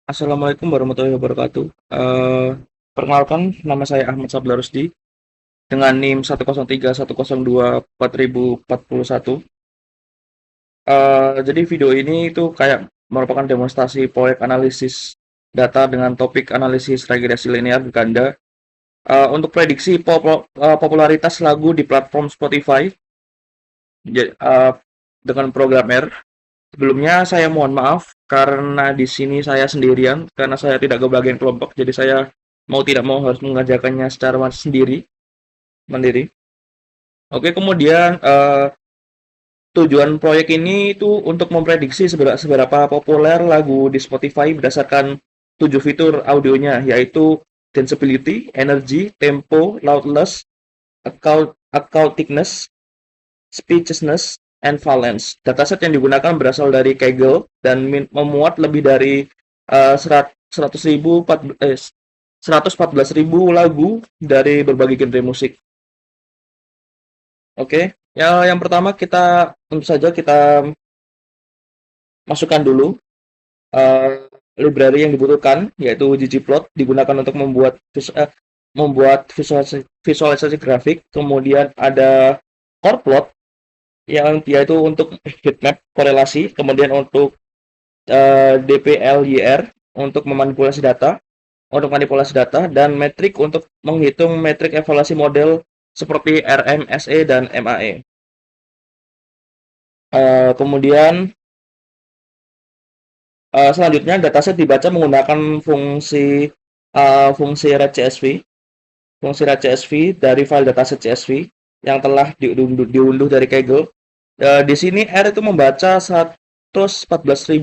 Assalamualaikum warahmatullahi wabarakatuh. Perkenalkan, nama saya Ahmad Sabla Rusdi dengan NIM 103.102.4041. Jadi video ini itu kayak merupakan demonstrasi proyek analisis data dengan topik analisis regresi linear berganda untuk prediksi popularitas lagu di platform Spotify dengan program R. Sebelumnya saya mohon maaf karena di sini saya sendirian karena saya tidak kebagian kelompok, jadi saya mau tidak mau harus mengerjakannya secara mandiri. Oke, kemudian tujuan proyek ini itu untuk memprediksi seberapa populer lagu di Spotify berdasarkan 7 fitur audionya, yaitu danceability, energy, tempo, loudness, acoustics, speechlessness, and valence. Dataset yang digunakan berasal dari Kaggle dan memuat lebih dari 114.000 lagu dari berbagai genre musik. Oke, ya yang pertama kita tentu saja kita masukkan dulu library yang dibutuhkan, yaitu ggplot digunakan untuk membuat visualisasi grafik. Kemudian ada chordplot yang dia itu untuk heatmap korelasi, kemudian untuk dplyr untuk manipulasi data, dan metrik untuk menghitung metrik evaluasi model seperti RMSE dan MAE. Kemudian selanjutnya dataset dibaca menggunakan fungsi read CSV dari file dataset CSV yang telah diunduh dari Kaggle. Di sini R itu membaca 114.000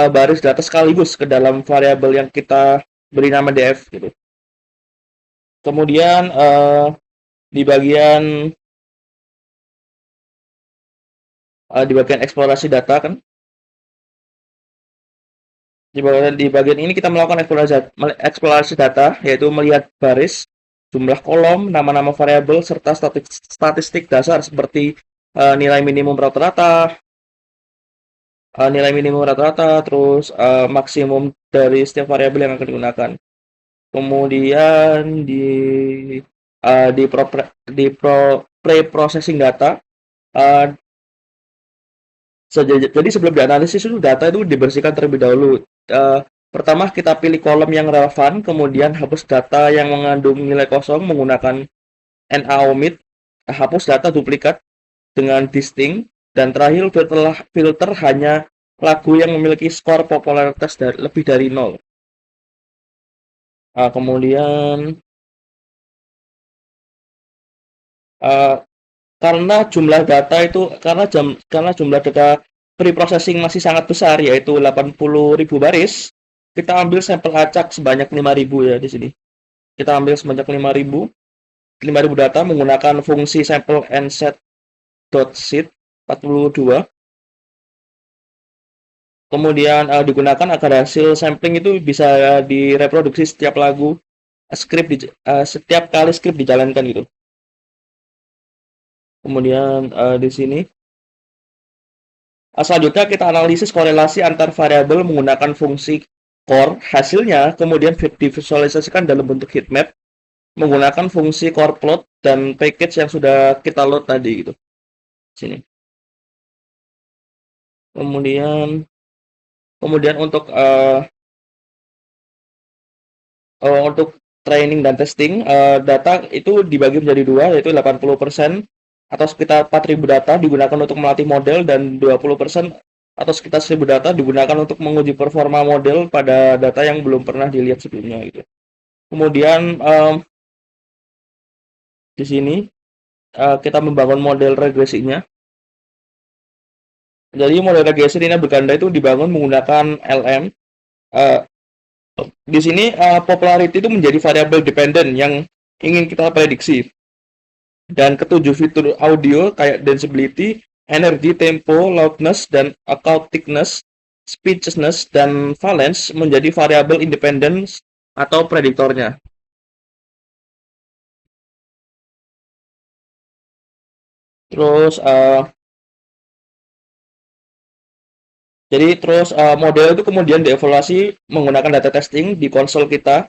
baris data sekaligus ke dalam variabel yang kita beri nama df gitu. Kemudian di bagian eksplorasi data kan, di bagian ini kita melakukan eksplorasi data, yaitu melihat baris, jumlah kolom, nama-nama variabel, serta statistik dasar seperti nilai minimum rata-rata, terus maksimum dari setiap variabel yang akan digunakan. Kemudian di pre-processing data, uh, jadi sebelum dianalisis itu data itu dibersihkan terlebih dahulu. Pertama kita pilih kolom yang relevan, kemudian hapus data yang mengandung nilai kosong menggunakan NaOmit, hapus data duplikat dengan distinct, dan terakhir filter hanya lagu yang memiliki skor popularitas lebih dari 0. Kemudian uh, karena jumlah data pre-processing masih sangat besar, yaitu 80.000 baris, kita ambil sampel acak sebanyak 5.000 ya di sini. Kita ambil sebanyak 5.000 data menggunakan fungsi sample and set.seed 42. Kemudian digunakan agar hasil sampling itu bisa direproduksi setiap lagu, setiap kali script dijalankan gitu. Kemudian di sini selanjutnya kita analisis korelasi antar variabel menggunakan fungsi core. Hasilnya kemudian divisualisasikan dalam bentuk heatmap menggunakan fungsi core plot dan package yang sudah kita load tadi gitu. Sini. Kemudian kemudian untuk training dan testing, data itu dibagi menjadi dua, yaitu 80% atau sekitar 4.000 data digunakan untuk melatih model, dan 20% atau sekitar 1.000 data digunakan untuk menguji performa model pada data yang belum pernah dilihat sebelumnya gitu. Kemudian di sini kita membangun model regresinya. Jadi model regresi ini berganda itu dibangun menggunakan LM. Uh, di sini popularity itu menjadi variabel dependent yang ingin kita prediksi. Dan ketujuh fitur audio kayak danceability, energy, tempo, loudness, dan acoustics, speechlessness, dan valence menjadi variabel independen atau prediktornya. Terus Jadi terus model itu kemudian dievaluasi menggunakan data testing di konsol kita.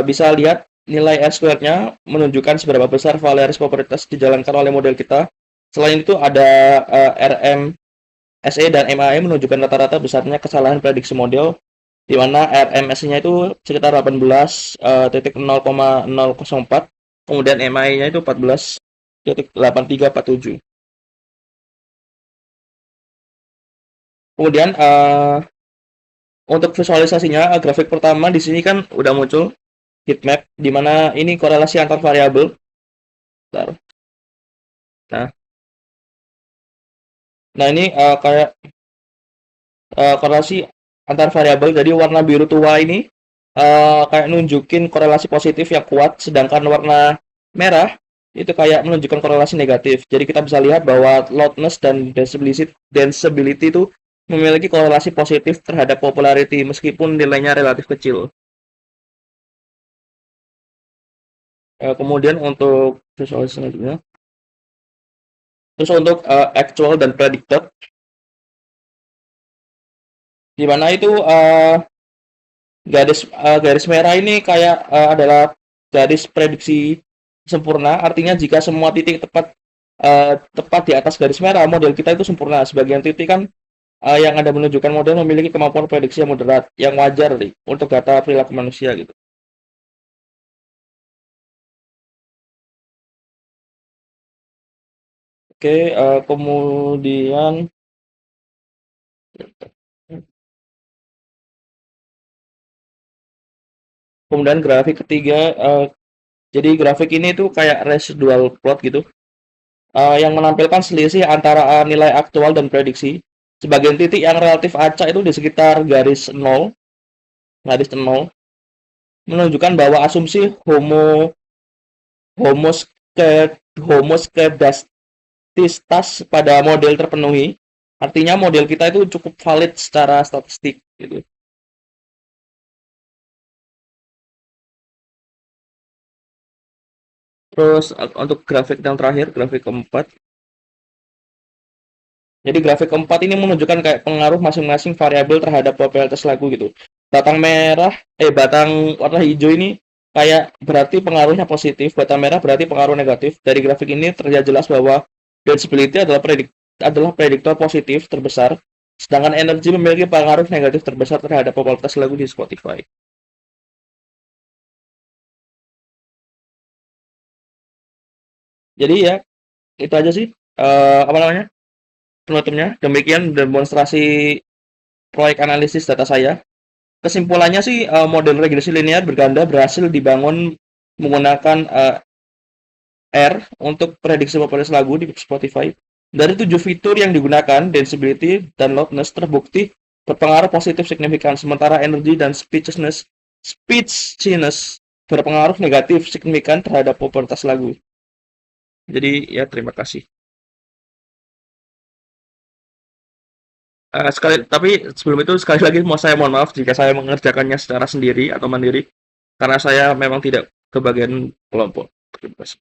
Bisa lihat nilai R-squared-nya menunjukkan seberapa besar variasi probabilitas dijalankan oleh model kita. Selain itu ada RM, SE dan MAE menunjukkan rata-rata besarnya kesalahan prediksi model, di mana RMS-nya itu sekitar 18,004, kemudian MAE-nya itu 14,8347. Kemudian untuk visualisasinya, grafik pertama di sini kan udah muncul heat map, di mana ini korelasi antar variabel. Nah, nah ini kayak korelasi antar variabel. Jadi warna biru tua ini kayak nunjukin korelasi positif yang kuat, sedangkan warna merah itu kayak menunjukkan korelasi negatif. Jadi kita bisa lihat bahwa loudness dan danceability itu memiliki korelasi positif terhadap popularity meskipun nilainya relatif kecil. Kemudian untuk visualisasi selanjutnya, terus untuk actual dan predicted, di mana itu garis merah ini kayak adalah garis prediksi sempurna, artinya jika semua titik tepat di atas garis merah, model kita itu sempurna. Sebagian titik kan yang ada menunjukkan model memiliki kemampuan prediksi yang moderat, yang wajar nih untuk data perilaku manusia gitu. Oke, kemudian grafik ketiga, jadi grafik ini tuh kayak residual plot gitu, yang menampilkan selisih antara nilai aktual dan prediksi. Sebagian titik yang relatif acak itu di sekitar garis nol, menunjukkan bahwa asumsi homoskedastistas pada model terpenuhi. Artinya model kita itu cukup valid secara statistik gitu. Terus untuk grafik yang terakhir, grafik keempat. Jadi grafik keempat ini menunjukkan kayak pengaruh masing-masing variabel terhadap probabilitas lagu gitu. Batang warna hijau ini kayak berarti pengaruhnya positif, batang merah berarti pengaruh negatif. Dari grafik ini terlihat jelas bahwa danceability adalah prediktor positif terbesar, sedangkan energi memiliki pengaruh negatif terbesar terhadap popularitas lagu di Spotify. Jadi ya itu aja sih apa namanya penutupnya. Demikian demonstrasi proyek analisis data saya. Kesimpulannya sih model regresi linear berganda berhasil dibangun menggunakan R untuk prediksi popularitas lagu di Spotify. Dari 7 fitur yang digunakan, danceability dan loudness terbukti berpengaruh positif signifikan, sementara energy dan speechiness berpengaruh negatif signifikan terhadap popularitas lagu. Jadi ya terima kasih. Tapi sebelum itu sekali lagi saya mohon maaf jika saya mengerjakannya secara sendiri atau mandiri, karena saya memang tidak kebagian kelompok. Terima kasih.